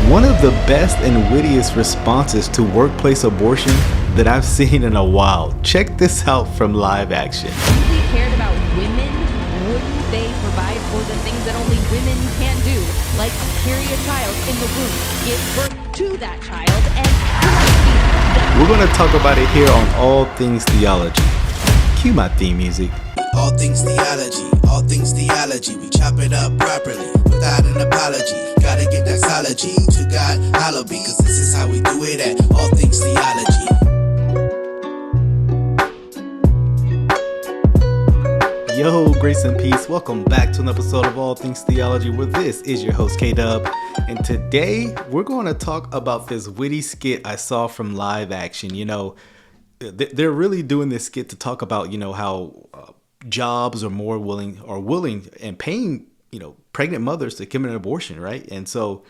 One of the best and wittiest responses to workplace abortion that I've seen in a while. Check this out from live action. Really cared about women, wouldn't they provide for the things that only women can do? Like carry a child in the womb, give birth to that child, and breastfeed. We're going to talk about it here on All Things Theology. Cue my theme music. All things theology, we chop it up properly, without an apology. Gotta give that theology to God, hollow because this is how we do it at All Things Theology. Yo, grace and peace. Welcome back to an episode of All Things Theology, where this is your host, K-Dub. And today, we're going to talk about this witty skit I saw from live action. You know, they're really doing this skit to talk about, how jobs are more willing and paying, pregnant mothers to commit an abortion, right? And so,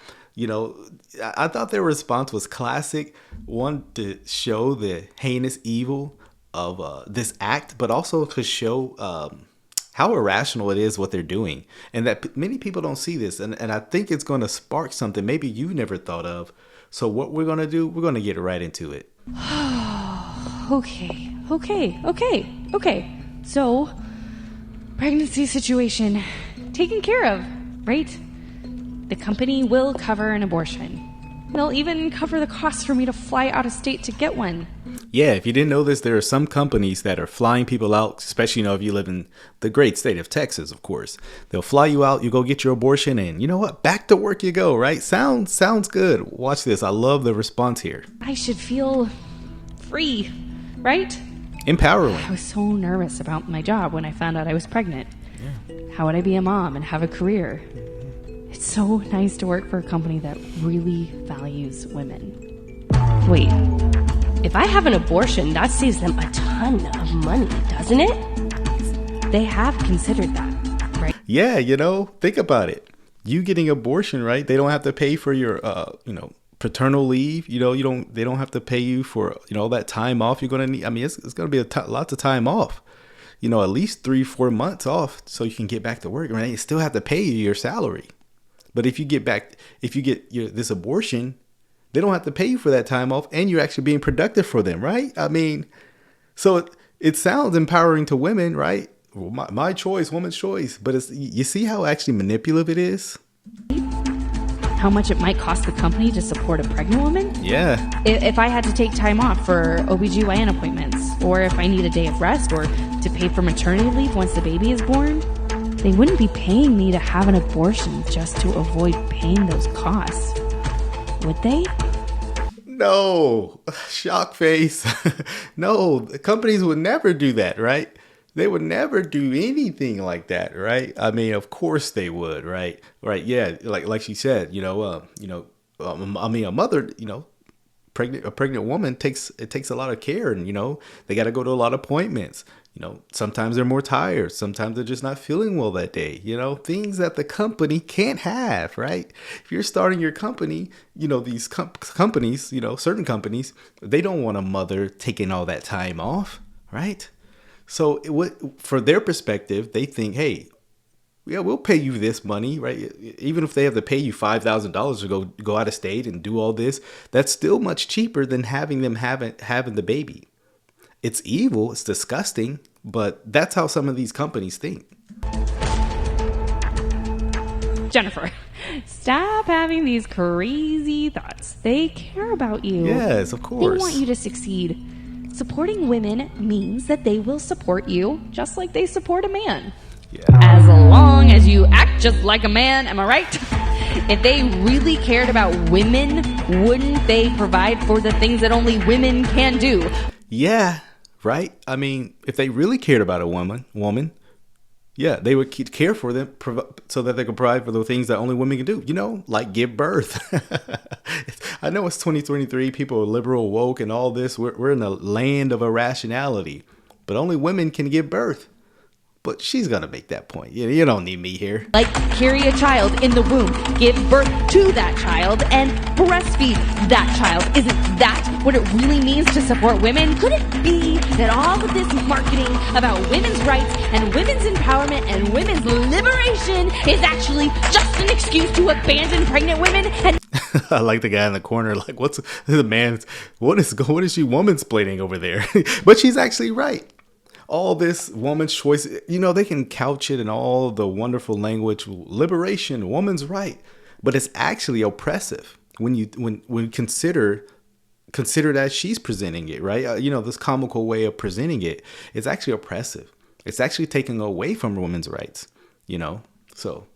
I thought their response was classic. One, to show the heinous evil of this act, but also to show how irrational it is what they're doing, and that many people don't see this. And I think it's going to spark something maybe you never thought of. So what we're going to do, we're going to get right into it. Okay. So, pregnancy situation taken care of, right? The company will cover an abortion. They'll even cover the cost for me to fly out of state to get one. Yeah, if you didn't know this, there are some companies that are flying people out, especially, if you live in the great state of Texas, of course. They'll fly you out, you go get your abortion, and you know what? Back to work you go, right? Sounds good. Watch this. I love the response here. I should feel free, right? Empowering. I was so nervous about my job when I found out I was pregnant. Yeah. How would I be a mom and have a career? It's so nice to work for a company that really values women. Wait, if I have an abortion, that saves them a ton of money, doesn't it? They have considered that, right? Yeah, think about it. You getting abortion, right? They don't have to pay for your, paternal leave. They don't have to pay you for, all that time off you're going to need. I mean, it's going to be lots of time off, at least 3-4 months off so you can get back to work. I mean, they still have to pay you your salary. But if you get this abortion, they don't have to pay you for that time off, and you're actually being productive for them, right? I mean, so it sounds empowering to women, right? Well, my choice, woman's choice. But you see how actually manipulative it is? How much it might cost the company to support a pregnant woman? Yeah. If I had to take time off for OBGYN appointments, or if I need a day of rest, or to pay for maternity leave once the baby is born, they wouldn't be paying me to have an abortion just to avoid paying those costs, would they? No. Shock face. No, the companies would never do that, right? They would never do anything like that, right? I mean, of course they would, right? Right? Yeah, like she said, a mother, a pregnant woman takes a lot of care, and they got to go to a lot of appointments. Sometimes they're more tired. Sometimes they're just not feeling well that day. Things that the company can't have, right? If you're starting your company, these companies, certain companies, they don't want a mother taking all that time off, right? So for their perspective, they think, hey, yeah, we'll pay you this money, right? Even if they have to pay you $5,000 to go out of state and do all this, that's still much cheaper than having them having the baby. It's evil, it's disgusting, but that's how some of these companies think. Jennifer, stop having these crazy thoughts. They care about you. Yes, of course. They want you to succeed. Supporting women means that they will support you just like they support a man. Yeah. As long as you act just like a man, am I right? If they really cared about women, wouldn't they provide for the things that only women can do? Yeah, right? I mean, if they really cared about a woman, yeah, they would care for them so that they could provide for the things that only women can do, like give birth. I know it's 2023, people are liberal, woke, and all this. We're in a land of irrationality, but only women can give birth. But she's going to make that point. You don't need me here. Like carry a child in the womb, give birth to that child, and breastfeed that child. Isn't that what it really means to support women? Could it be that all of this marketing about women's rights and women's empowerment and women's liberation is actually just an excuse to abandon pregnant women? And I like the guy in the corner. Like, what's the man? What is she womansplaining over there? But she's actually right. All this woman's choice, they can couch it in all the wonderful language, liberation, woman's right, but it's actually oppressive when you consider that she's presenting it, right? This comical way of presenting it is actually oppressive. It's actually taking away from women's rights, So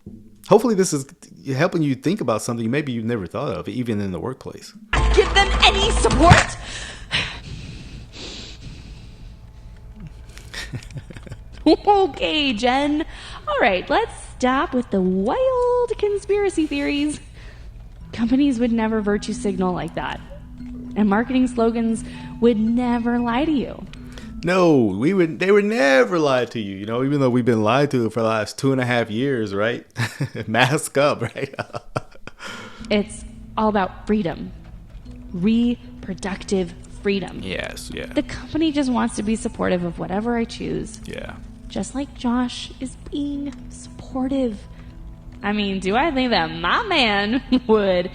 hopefully this is helping you think about something maybe you've never thought of, even in the workplace. Give them any support. Okay, Jen. All right, let's stop with the wild conspiracy theories. Companies would never virtue signal like that. And marketing slogans would never lie to you. No, they would never lie to you, even though we've been lied to for the last 2.5 years, right? Mask up, right? It's all about freedom. Reproductive freedom. Yes, yeah. The company just wants to be supportive of whatever I choose. Yeah. Just like Josh is being supportive. I mean, do I think that my man would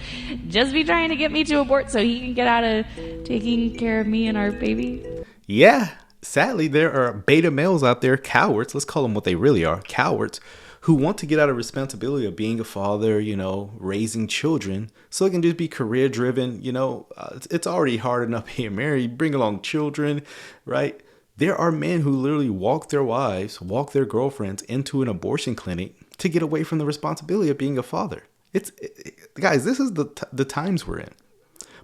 just be trying to get me to abort so he can get out of taking care of me and our baby? Yeah. Sadly, there are beta males out there, cowards, let's call them what they really are, cowards, who want to get out of responsibility of being a father, raising children, so they can just be career driven. It's already hard enough being married, bring along children, right? There are men who literally walk their wives, walk their girlfriends into an abortion clinic to get away from the responsibility of being a father. Guys, this is the times we're in.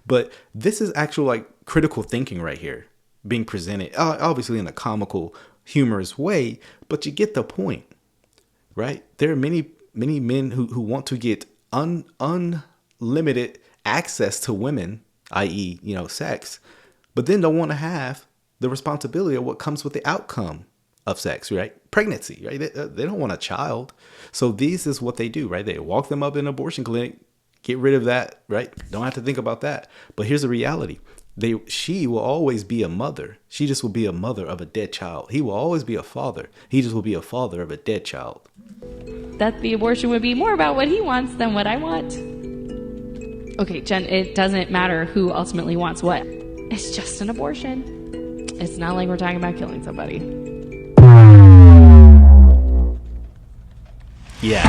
But this is actual critical thinking right here being presented, obviously in a comical, humorous way, but you get the point, right? There are many men who want to get unlimited access to women, i.e., sex, but then don't want to have the responsibility of what comes with the outcome of sex, right? Pregnancy, right? They don't want a child. So this is what they do, right? They walk them up in an abortion clinic, get rid of that, right? Don't have to think about that. But here's the reality. She will always be a mother. She just will be a mother of a dead child. He will always be a father. He just will be a father of a dead child. That the abortion would be more about what he wants than what I want. Okay, Jen, it doesn't matter who ultimately wants what. It's just an abortion. It's not like we're talking about killing somebody. Yeah.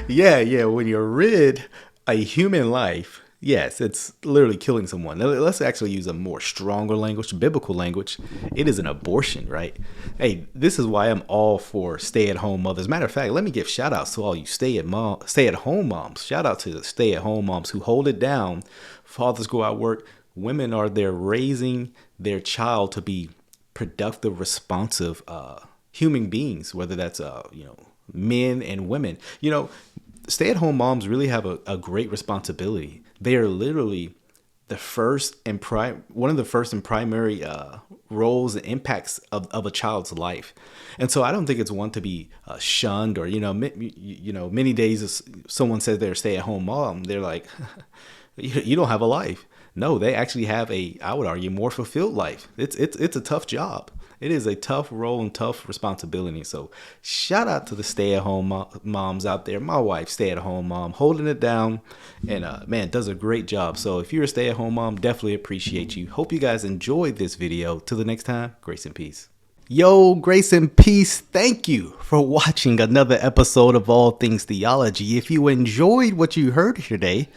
yeah. When you're rid a human life, yes, it's literally killing someone. Now, let's actually use a more stronger language, biblical language. It is an abortion, right? Hey, this is why I'm all for stay-at-home mothers. Matter of fact, let me give shout-outs to all you stay-at-home moms. Shout out to the stay-at-home moms who hold it down. Fathers go out work. Women are there raising their child to be productive, responsive human beings, whether that's men and women. Stay-at-home moms really have a great responsibility. They are literally one of the first and primary roles and impacts of a child's life. And so I don't think it's one to be shunned or, many days someone says they're a stay-at-home mom, they're like, you don't have a life. No, they actually have I would argue, more fulfilled life. It's a tough job. It is a tough role and tough responsibility. So shout out to the stay-at-home moms out there. My wife, stay-at-home mom, holding it down and does a great job. So if you're a stay-at-home mom, definitely appreciate you. Hope you guys enjoyed this video. Till the next time, grace and peace. Yo, grace and peace. Thank you for watching another episode of All Things Theology. If you enjoyed what you heard today,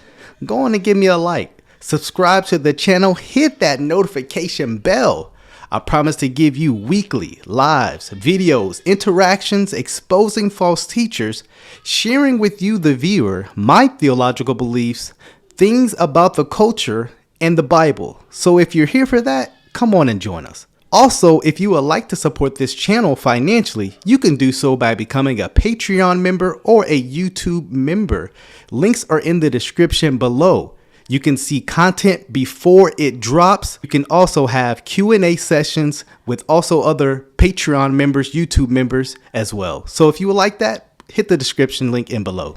go on and give me a like. Subscribe to the channel, hit that notification bell. I promise to give you weekly lives, videos, interactions, exposing false teachers, sharing with you, the viewer, my theological beliefs, things about the culture, and the Bible. So if you're here for that, come on and join us. Also, if you would like to support this channel financially, you can do so by becoming a Patreon member or a YouTube member. Links are in the description below. You can see content before it drops. You can also have Q&A sessions with also other Patreon members, YouTube members as well. So if you would like that, hit the description link in below.